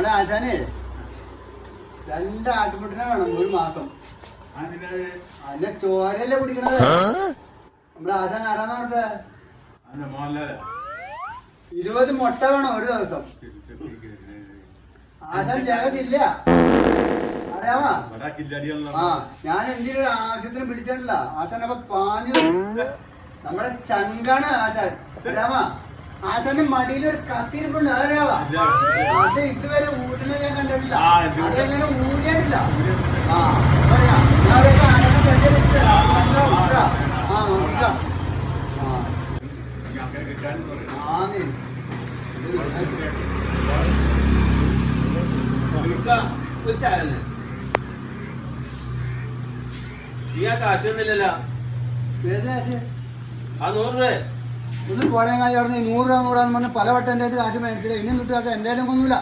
നമ്മുടെ ആശാനെ 2 ആട്ടുമുട്ടിനെ വേണം ഒരു മാസം. അതിന്റെ ചോരല്ലേ കുടിക്കണത്. നമ്മുടെ ആശാൻ ആരാന്ന് പറഞ്ഞത് 20 മുട്ട വേണം ഒരു ദിവസം. ആശാൻ ജഗതില്ല അറിയാമോ? ആ ഞാൻ എന്തെങ്കിലും ഒരു ആവശ്യത്തിന് വിളിച്ചിട്ടില്ല. ആശാൻ അപ്പൊ പാഞ്ഞു നമ്മുടെ ചങ്കാണ് ആശാൻ. അറിയാമോ? ആശാന്റെ മടിയിൽ ഒരു കത്തിരിപ്പുണ്ട്. അതറിയാവാ? അത് ഇതുവരെ ഊട്ടിനെ ഞാൻ കണ്ടിട്ടില്ല. അതെങ്ങനെ ഊരിയിട്ടില്ല. ആ പറയാ ഞാനൊക്കെ ആനൊക്കെ പരിചയപ്പെട്ടില്ല. ആ നോക്കാം. കാശൊന്നുമില്ലല്ലോ. ഏത് കാശ്? ആ 100 രൂപ ഒന്ന് പോരാൻ കാര്യം 100 രൂപ 100 രൂപ പറഞ്ഞ് പല വട്ടം എൻ്റെ കാശ് മേടിച്ചില്ല. ഇനിയും തൊട്ട് കാശ് എൻ്റെ ഒന്നുമില്ല.